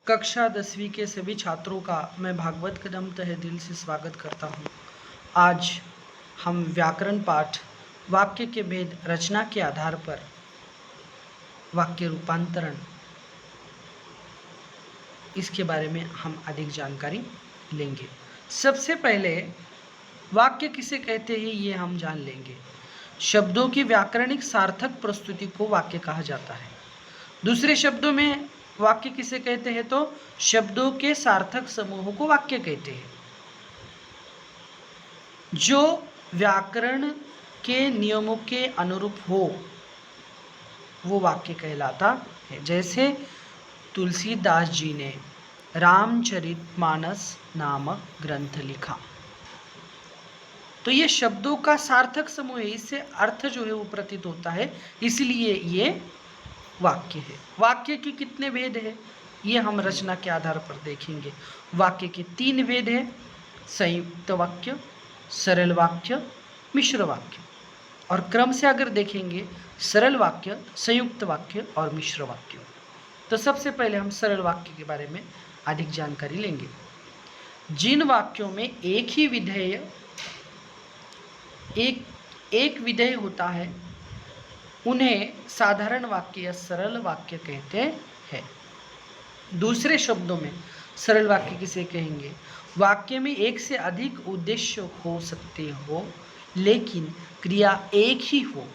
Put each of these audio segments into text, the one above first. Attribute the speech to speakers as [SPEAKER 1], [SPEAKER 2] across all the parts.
[SPEAKER 1] कक्षा 10वीं के सभी छात्रों का मैं भागवत कदम तहे दिल से स्वागत करता हूँ। आज हम व्याकरण पाठ वाक्य के भेद रचना के आधार पर वाक्य रूपांतरण इसके बारे में हम अधिक जानकारी लेंगे। सबसे पहले वाक्य किसे कहते हैं ये हम जान लेंगे। शब्दों की व्याकरणिक सार्थक प्रस्तुति को वाक्य कहा जाता है। दूसरे शब्दों में वाक्य किसे कहते हैं तो शब्दों के सार्थक समूह को वाक्य कहते हैं। जो व्याकरण के नियमों के अनुरूप हो वो वाक्य कहलाता है। जैसे तुलसीदास जी ने रामचरितमानस नामक ग्रंथ लिखा, तो ये शब्दों का सार्थक समूह है, इससे अर्थ जो है वो प्रतीत होता है, इसलिए ये वाक्य है। वाक्य के कितने भेद है ये हम रचना के आधार पर देखेंगे। वाक्य के 3 भेद है, संयुक्त वाक्य, सरल वाक्य, मिश्र वाक्य। और क्रम से अगर देखेंगे सरल वाक्य, संयुक्त वाक्य और मिश्र वाक्य। तो सबसे पहले हम सरल वाक्य के बारे में अधिक जानकारी लेंगे। जिन वाक्यों में एक ही विधेय एक विधेय होता है उन्हें साधारण वाक्य या सरल वाक्य कहते हैं। दूसरे शब्दों में सरल वाक्य किसे कहेंगे? वाक्य में एक से अधिक उद्देश्य हो सकते हो लेकिन क्रिया एक ही हो।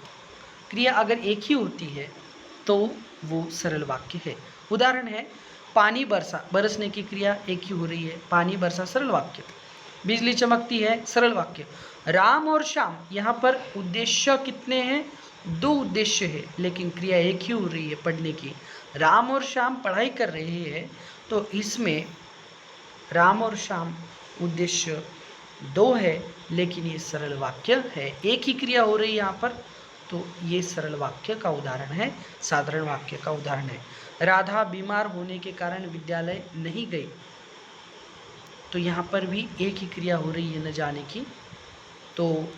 [SPEAKER 1] क्रिया अगर एक ही होती है तो वो सरल वाक्य है। उदाहरण है पानी बरसा, बरसने की क्रिया एक ही हो रही है, पानी बरसा सरल वाक्य। बिजली चमकती है सरल वाक्य। राम और श्याम, यहाँ पर उद्देश्य कितने हैं? 2 उद्देश्य है लेकिन क्रिया एक ही हो रही है पढ़ने की। राम और श्याम पढ़ाई कर रहे हैं तो इसमें राम और श्याम उद्देश्य 2 है लेकिन ये सरल वाक्य है, एक ही क्रिया हो रही है यहाँ पर, तो ये सरल वाक्य का उदाहरण है, साधारण वाक्य का उदाहरण है। राधा बीमार होने के कारण विद्यालय नहीं गई, तो यहाँ पर भी एक ही क्रिया हो रही है न जाने की, तो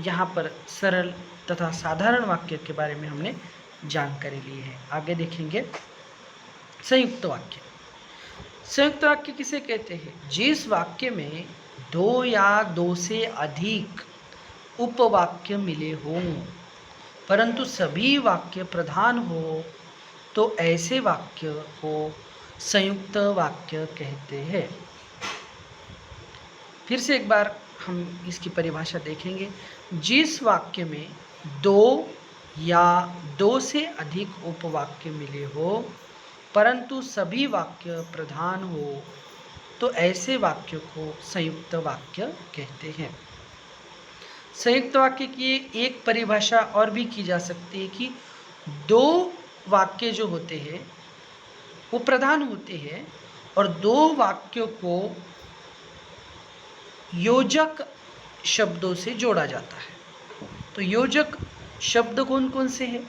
[SPEAKER 1] यहाँ पर सरल तथा साधारण वाक्य के बारे में हमने जानकारी ली है। आगे देखेंगे संयुक्त वाक्य। संयुक्त वाक्य किसे कहते हैं? जिस वाक्य में 2 या 2 से अधिक उपवाक्य मिले हों परंतु सभी वाक्य प्रधान हो तो ऐसे वाक्य को संयुक्त वाक्य कहते हैं। फिर से एक बार हम इसकी परिभाषा देखेंगे। जिस वाक्य में 2 या 2 से अधिक उपवाक्य मिले हो परंतु सभी वाक्य प्रधान हो तो ऐसे वाक्य को संयुक्त वाक्य कहते हैं। संयुक्त वाक्य की एक परिभाषा और भी की जा सकती है कि 2 वाक्य जो होते हैं वो प्रधान होते हैं और 2 वाक्यों को योजक शब्दों से जोड़ा जाता है। तो योजक शब्द कौन कौन से हैं?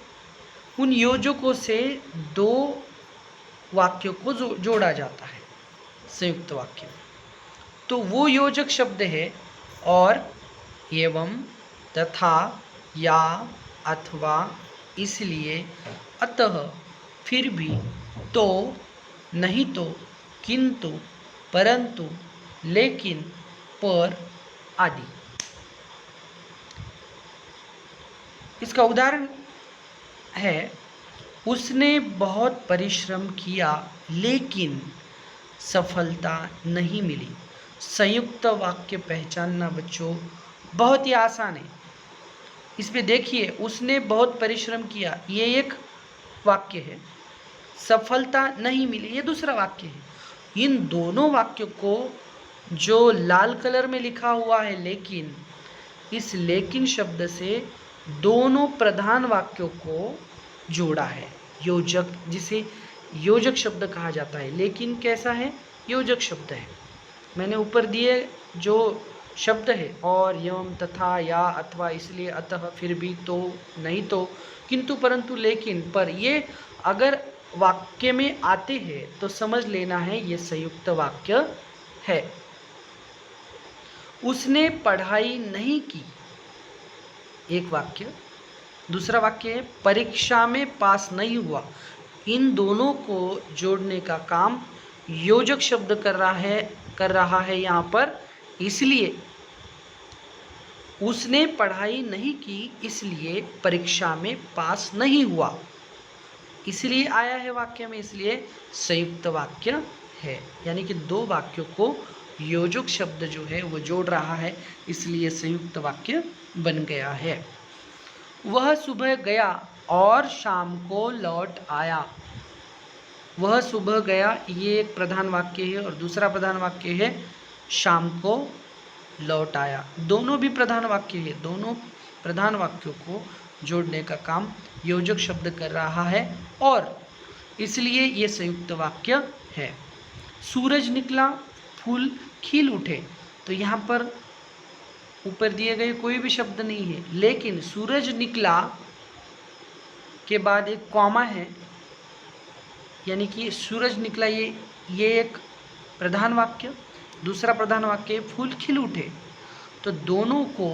[SPEAKER 1] उन योजकों से 2 वाक्यों को जोड़ा जाता है संयुक्त वाक्य में। तो वो योजक शब्द है और, एवं, तथा, या, अथवा, इसलिए, अतः, फिर भी, तो, नहीं तो, किंतु, परंतु, लेकिन, पर आदि। इसका उदाहरण है उसने बहुत परिश्रम किया लेकिन सफलता नहीं मिली। संयुक्त वाक्य पहचानना बच्चों बहुत ही आसान है। इसमें देखिए उसने बहुत परिश्रम किया, ये एक वाक्य है, सफलता नहीं मिली ये दूसरा वाक्य है। इन दोनों वाक्यों को जो लाल कलर में लिखा हुआ है लेकिन, इस लेकिन शब्द से दोनों प्रधान वाक्यों को जोड़ा है। योजक, जिसे योजक शब्द कहा जाता है। लेकिन कैसा है? योजक शब्द है। मैंने ऊपर दिए जो शब्द है और, एवं, तथा, या, अथवा, इसलिए, अतः, फिर भी, तो, नहीं तो, किंतु, परंतु, लेकिन, पर, ये अगर वाक्य में आते हैं तो समझ लेना है ये संयुक्त वाक्य है। उसने पढ़ाई नहीं की, एक वाक्य। दूसरा वाक्य है परीक्षा में पास नहीं हुआ, इन दोनों को जोड़ने का काम योजक शब्द कर रहा है यहाँ पर। इसलिए उसने पढ़ाई नहीं की, इसलिए परीक्षा में पास नहीं हुआ, इसलिए आया है वाक्य में, इसलिए संयुक्त वाक्य है। यानी कि दो वाक्यों को योजक शब्द जो है वो जोड़ रहा है, इसलिए संयुक्त वाक्य बन गया है। वह सुबह गया और शाम को लौट आया। वह सुबह गया, ये एक प्रधान वाक्य है, और दूसरा प्रधान वाक्य है शाम को लौट आया। दोनों भी प्रधान वाक्य है। दोनों प्रधान वाक्यों को जोड़ने का काम योजक शब्द कर रहा है, और इसलिए ये संयुक्त वाक्य है। सूरज निकला, फूल खिल उठे। तो यहाँ पर ऊपर दिए गए कोई भी शब्द नहीं है, लेकिन सूरज निकला के बाद एक कॉमा है, यानी कि सूरज निकला, ये एक प्रधान वाक्य। दूसरा प्रधान वाक्य फूल खिल उठे। तो दोनों को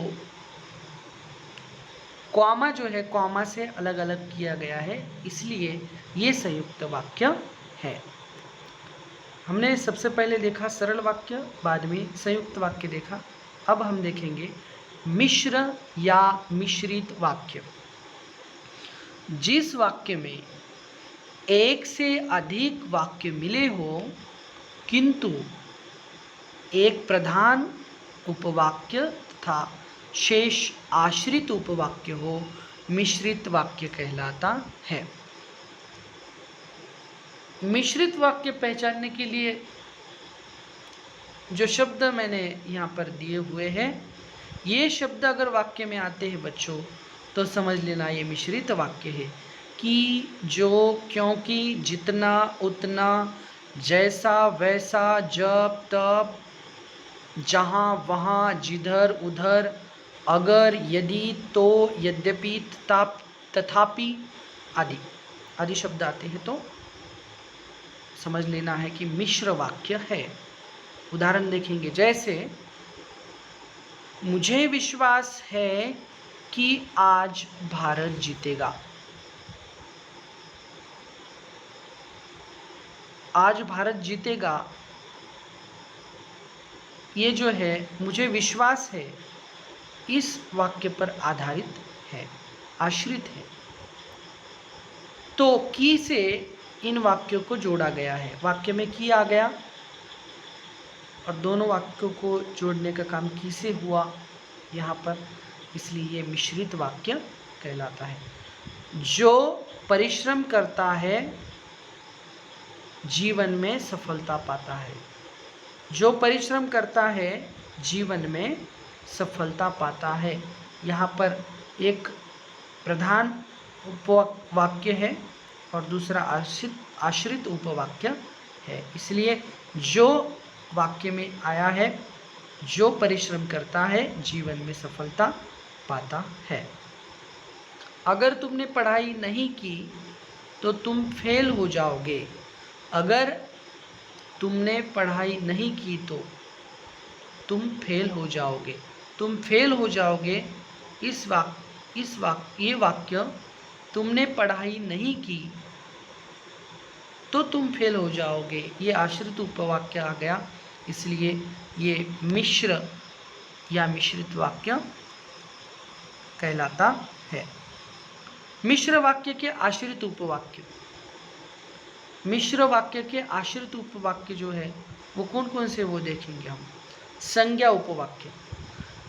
[SPEAKER 1] कॉमा जो है, कॉमा से अलग अलग किया गया है, इसलिए ये संयुक्त वाक्य है। हमने सबसे पहले देखा सरल वाक्य, बाद में संयुक्त वाक्य देखा। अब हम देखेंगे मिश्र या मिश्रित वाक्य। जिस वाक्य में एक से अधिक वाक्य मिले हो, किंतु एक प्रधान उपवाक्य तथा शेष आश्रित उपवाक्य हो, मिश्रित वाक्य कहलाता है। मिश्रित वाक्य पहचानने के लिए जो शब्द मैंने यहाँ पर दिए हुए हैं, ये शब्द अगर वाक्य में आते हैं बच्चों, तो समझ लेना ये मिश्रित वाक्य है। कि, जो, क्योंकि, जितना, उतना, जैसा, वैसा, जब, तब, जहाँ, वहाँ, जिधर, उधर, अगर, यदि, तो, यद्यपि, तथापि आदि शब्द आते हैं तो समझ लेना है कि मिश्र वाक्य है। उदाहरण देखेंगे, जैसे मुझे विश्वास है कि आज भारत जीतेगा। आज भारत जीतेगा, ये जो है मुझे विश्वास है, इस वाक्य पर आधारित है, आश्रित है। तो की से इन वाक्यों को जोड़ा गया है। वाक्य में की आ गया और दोनों वाक्यों को जोड़ने का काम की से हुआ यहाँ पर, इसलिए ये मिश्रित वाक्य कहलाता है। जो परिश्रम करता है जीवन में सफलता पाता है। जो परिश्रम करता है जीवन में सफलता पाता है। यहाँ पर एक प्रधान उपवाक्य है और दूसरा आश्रित उपवाक्य है, इसलिए जो वाक्य में आया है, जो परिश्रम करता है जीवन में सफलता पाता है। अगर तुमने पढ़ाई नहीं की तो तुम फेल हो जाओगे। अगर तुमने पढ़ाई नहीं की तो तुम फेल हो जाओगे। तुम फेल हो जाओगे, ये वाक्य तुमने पढ़ाई नहीं की तो तुम फेल हो जाओगे, ये आश्रित उपवाक्य आ गया, इसलिए ये मिश्र या मिश्रित वाक्य कहलाता है। मिश्र वाक्य के आश्रित उपवाक्य। मिश्र वाक्य के आश्रित उपवाक्य जो है वो कौन कौन से, वो देखेंगे हम। संज्ञा उपवाक्य।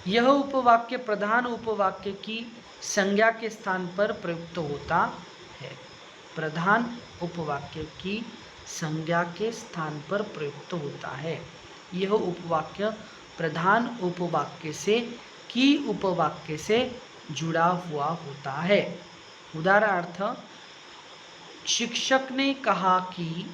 [SPEAKER 1] यह उपवाक्य प्रधान उपवाक्य की संज्ञा के स्थान पर प्रयुक्त होता है। प्रधान उपवाक्य की संज्ञा के स्थान पर प्रयुक्त होता है। यह उपवाक्य प्रधान उपवाक्य से की उपवाक्य से जुड़ा हुआ होता है। उदाहरणार्थ, शिक्षक ने कहा कि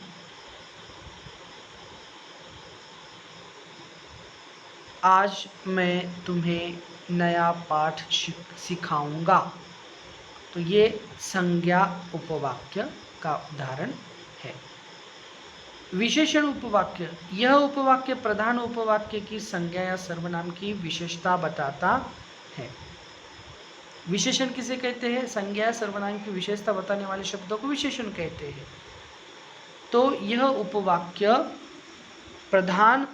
[SPEAKER 1] आज मैं तुम्हें नया पाठ सिखाऊंगा। तो ये संज्ञा उपवाक्य का उदाहरण है। विशेषण उपवाक्य। यह उपवाक्य प्रधान उपवाक्य की संज्ञा या सर्वनाम की विशेषता बताता है। विशेषण किसे कहते हैं? संज्ञा सर्वनाम की विशेषता बताने वाले शब्दों को विशेषण कहते हैं। तो यह उपवाक्य प्रधान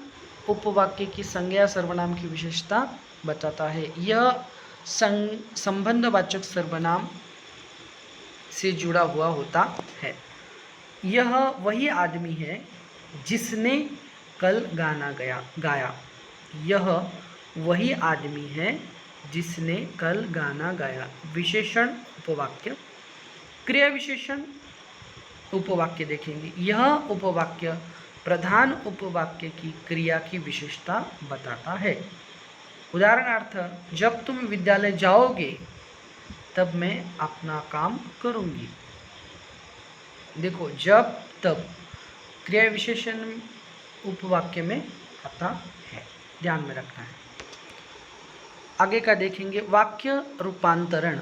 [SPEAKER 1] उपवाक्य की संज्ञा सर्वनाम की विशेषता बताता है। यह संबंधवाचक सर्वनाम से जुड़ा हुआ होता है। यह वही आदमी है जिसने कल गाना गाया। यह वही आदमी है जिसने कल गाना गाया। विशेषण उपवाक्य। क्रिया विशेषण उपवाक्य देखेंगे। यह उपवाक्य प्रधान उपवाक्य की क्रिया की विशेषता बताता है। उदाहरणार्थ, जब तुम विद्यालय जाओगे तब मैं अपना काम करूंगी। देखो, जब तब क्रिया विशेषण उपवाक्य में आता है, ध्यान में रखना है। आगे का देखेंगे वाक्य रूपांतरण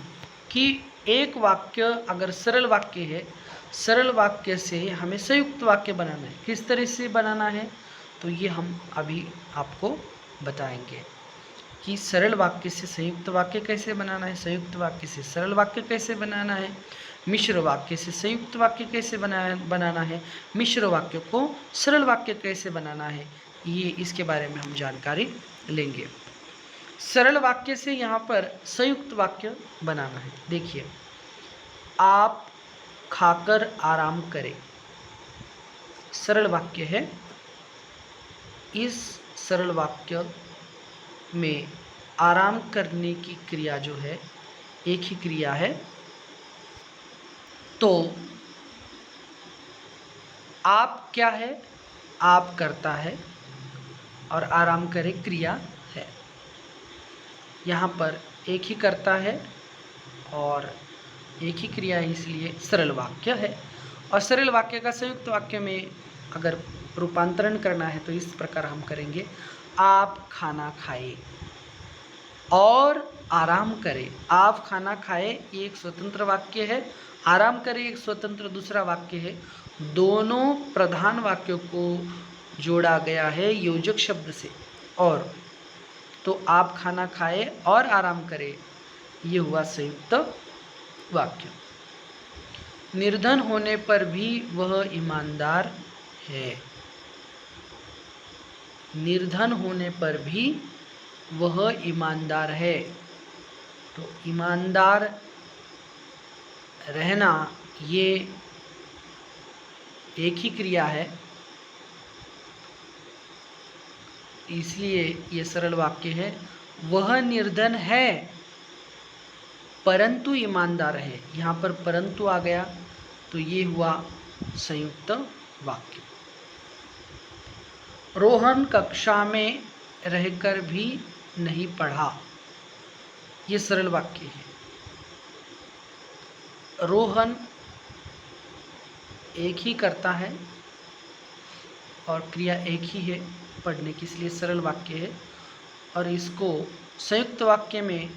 [SPEAKER 1] कि एक वाक्य अगर सरल वाक्य है, सरल वाक्य से हमें संयुक्त वाक्य बनाना है। किस तरह से बनाना है तो ये हम अभी आपको बताएंगे कि सरल वाक्य से संयुक्त वाक्य कैसे बनाना है, संयुक्त वाक्य से सरल वाक्य कैसे बनाना है, मिश्र वाक्य से संयुक्त वाक्य कैसे बनाना है, मिश्र वाक्य को सरल वाक्य कैसे बनाना है, ये इसके बारे में हम जानकारी लेंगे। सरल वाक्य से यहाँ पर संयुक्त वाक्य बनाना है। देखिए, आप खाकर आराम करें, सरल वाक्य है। इस सरल वाक्य में आराम करने की क्रिया जो है एक ही क्रिया है, तो आप क्या है? आप करता है और आराम करे क्रिया है। यहाँ पर एक ही करता है और एक ही क्रिया है, इसलिए सरल वाक्य है। और सरल वाक्य का संयुक्त वाक्य में अगर रूपांतरण करना है तो इस प्रकार हम करेंगे, आप खाना खाए और आराम करें। आप खाना खाए ये एक स्वतंत्र वाक्य है, आराम करें एक स्वतंत्र दूसरा वाक्य है। दोनों प्रधान वाक्यों को जोड़ा गया है योजक शब्द से, और तो आप खाना खाए और आराम करें ये हुआ संयुक्त वाक्य। निर्धन होने पर भी वह ईमानदार है। निर्धन होने पर भी वह ईमानदार है। तो ईमानदार रहना ये एक ही क्रिया है, इसलिए ये सरल वाक्य है। वह निर्धन है परंतु ईमानदार है। यहाँ पर परंतु आ गया तो ये हुआ संयुक्त वाक्य। रोहन कक्षा में रहकर भी नहीं पढ़ा, ये सरल वाक्य है। रोहन एक ही करता है और क्रिया एक ही है पढ़ने की, इसलिए सरल वाक्य है। और इसको संयुक्त वाक्य में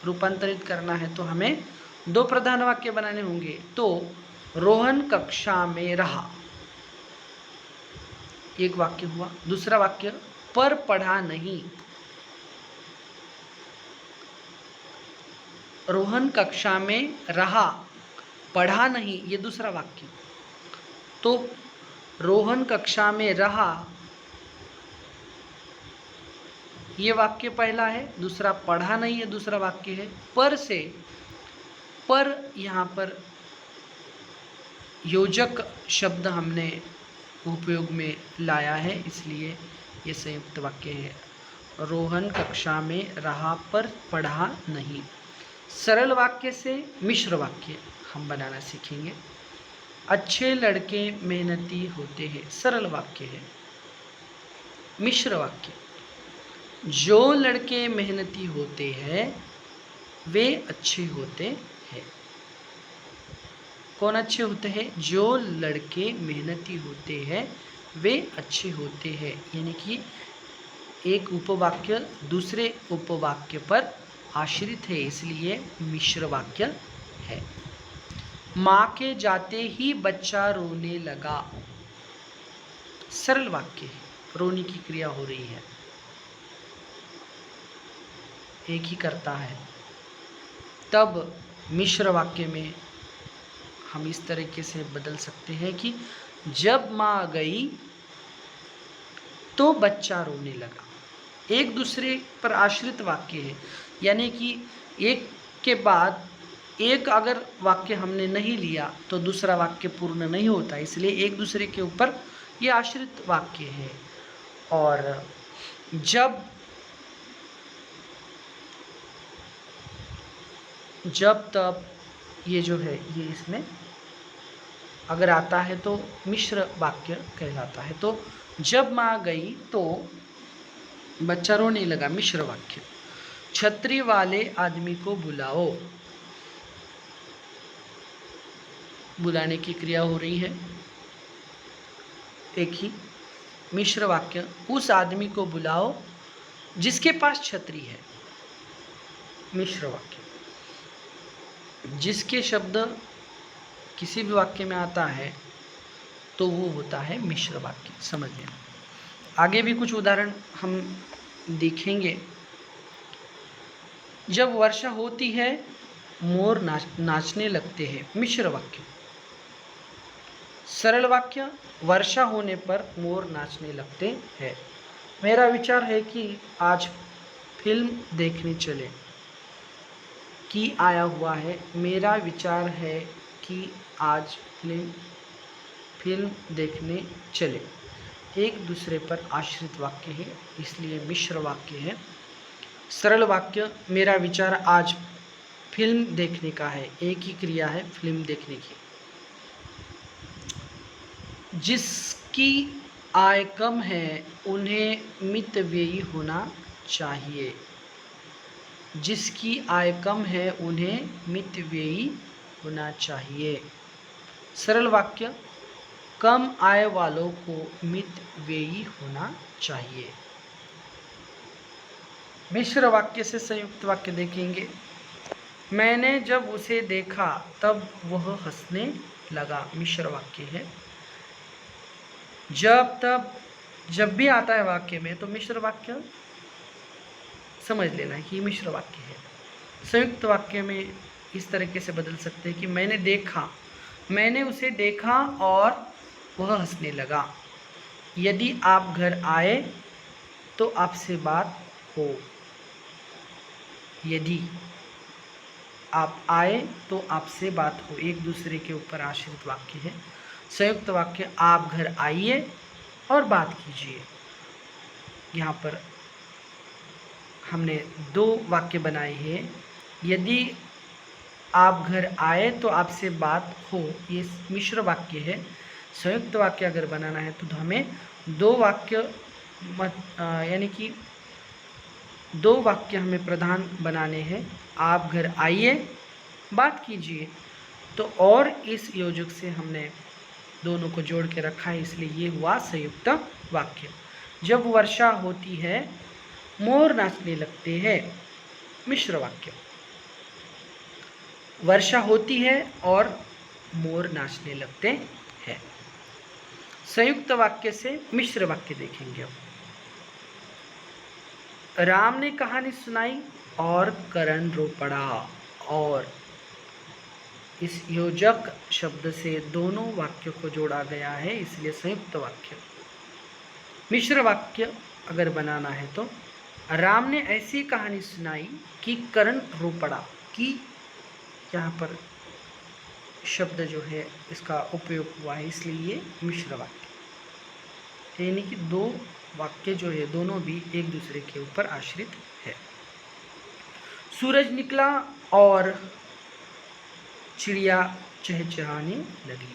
[SPEAKER 1] रूपांतरित करना है तो हमें दो प्रधान वाक्य बनाने होंगे। तो रोहन कक्षा में रहा एक वाक्य हुआ, दूसरा वाक्य पर पढ़ा नहीं। रोहन कक्षा में रहा, पढ़ा नहीं, ये दूसरा वाक्य। तो रोहन कक्षा में रहा ये वाक्य पहला है, दूसरा पढ़ा नहीं है दूसरा वाक्य है। पर से, पर यहाँ पर योजक शब्द हमने उपयोग में लाया है, इसलिए ये संयुक्त वाक्य है। रोहन कक्षा में रहा पर पढ़ा नहीं। सरल वाक्य से मिश्र वाक्य हम बनाना सीखेंगे। अच्छे लड़के मेहनती होते हैं, सरल वाक्य है। मिश्र वाक्य, जो लड़के मेहनती होते हैं वे अच्छे होते हैं। कौन अच्छे होते हैं? जो लड़के मेहनती होते हैं वे अच्छे होते हैं। यानी कि एक उपवाक्य दूसरे उपवाक्य पर आश्रित है, इसलिए मिश्र वाक्य है। माँ के जाते ही बच्चा रोने लगा, सरल वाक्य है। रोने की क्रिया हो रही है, एक ही करता है। तब मिश्र वाक्य में हम इस तरीके से बदल सकते हैं कि जब माँ गई तो बच्चा रोने लगा। एक दूसरे पर आश्रित वाक्य है, यानी कि एक के बाद एक अगर वाक्य हमने नहीं लिया तो दूसरा वाक्य पूर्ण नहीं होता, इसलिए एक दूसरे के ऊपर ये आश्रित वाक्य है। और जब तब ये जो है ये इसमें अगर आता है तो मिश्र वाक्य कहलाता है। तो जब माँ गई तो बच्चा रोने लगा, मिश्र वाक्य। छतरी वाले आदमी को बुलाओ, बुलाने की क्रिया हो रही है, एक ही मिश्र वाक्य। उस आदमी को बुलाओ जिसके पास छतरी है, मिश्र वाक्य। जिसके शब्द किसी भी वाक्य में आता है तो वो होता है मिश्र वाक्य, समझ लेना। आगे भी कुछ उदाहरण हम देखेंगे। जब वर्षा होती है मोर नाचने लगते हैं, मिश्र वाक्य। सरल वाक्य, वर्षा होने पर मोर नाचने लगते हैं। मेरा विचार है कि आज फिल्म देखने चले, कि आया हुआ है। मेरा विचार है कि आज फिल्म देखने चले, एक दूसरे पर आश्रित वाक्य है, इसलिए मिश्र वाक्य है। सरल वाक्य, मेरा विचार आज फिल्म देखने का है, एक ही क्रिया है फिल्म देखने की। जिसकी आय कम है उन्हें मितव्ययी होना चाहिए। जिसकी आय कम है उन्हें मितव्ययी होना चाहिए। सरल वाक्य, कम आय वालों को मितव्ययी होना चाहिए। मिश्र वाक्य से संयुक्त वाक्य देखेंगे। मैंने जब उसे देखा तब वह हंसने लगा, मिश्र वाक्य है। जब तब जब भी आता है वाक्य में तो मिश्र वाक्य समझ लेना है कि मिश्र वाक्य है। संयुक्त वाक्य में इस तरीके से बदल सकते हैं कि मैंने देखा, मैंने उसे देखा और वह हंसने लगा। यदि आप घर आए तो आपसे बात हो। यदि आप आए तो आपसे बात हो, एक दूसरे के ऊपर आश्रित वाक्य है। संयुक्त वाक्य, आप घर आइए और बात कीजिए। यहाँ पर हमने दो वाक्य बनाए हैं। यदि आप घर आए तो आपसे बात हो, ये मिश्र वाक्य है। संयुक्त वाक्य अगर बनाना है तो हमें दो वाक्य यानी कि दो वाक्य हमें प्रधान बनाने हैं। आप घर आइए, बात कीजिए। तो और इस योजक से हमने दोनों को जोड़ के रखा है, इसलिए ये हुआ संयुक्त वाक्य। जब वर्षा होती है मोर नाचने लगते हैं, मिश्र वाक्य। वर्षा होती है और मोर नाचने लगते हैं। संयुक्त वाक्य से मिश्र वाक्य देखेंगे। राम ने कहानी सुनाई और करण रो पड़ा, और इस योजक शब्द से दोनों वाक्यों को जोड़ा गया है, इसलिए संयुक्त वाक्य। मिश्र वाक्य अगर बनाना है तो राम ने ऐसी कहानी सुनाई कि करण रो पड़ा, कि यहाँ पर शब्द जो है इसका उपयोग हुआ है, इसलिए ये मिश्र वाक्य, यानी कि दो वाक्य जो है दोनों भी एक दूसरे के ऊपर आश्रित है। सूरज निकला और चिड़िया चहचहाने लगी।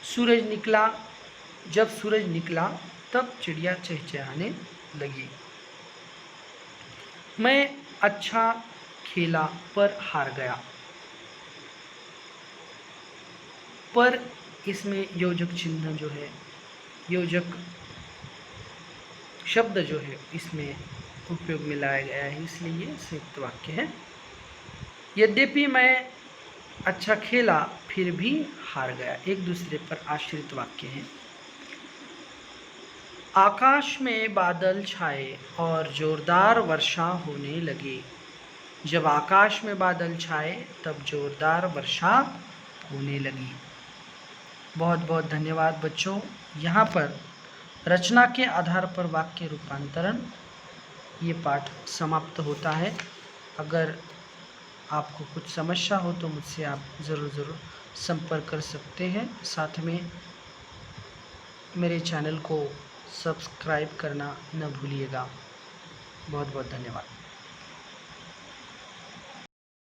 [SPEAKER 1] सूरज निकला, जब सूरज निकला तब चिड़िया चहचहाने लगी। मैं अच्छा खेला पर हार गया। पर इसमें योजक चिन्ह जो है, योजक शब्द जो है इसमें उपयोग में लाया गया है, इसलिए ये संयुक्त वाक्य है। यद्यपि मैं अच्छा खेला फिर भी हार गया, एक दूसरे पर आश्रित वाक्य है। आकाश में बादल छाए और जोरदार वर्षा होने लगी। जब आकाश में बादल छाए तब जोरदार वर्षा होने लगी। बहुत बहुत धन्यवाद बच्चों। यहाँ पर रचना के आधार पर वाक्य रूपांतरण ये पाठ समाप्त होता है। अगर आपको कुछ समस्या हो तो मुझसे आप ज़रूर संपर्क कर सकते हैं। साथ में मेरे चैनल को सब्सक्राइब करना न भूलिएगा। बहुत बहुत धन्यवाद।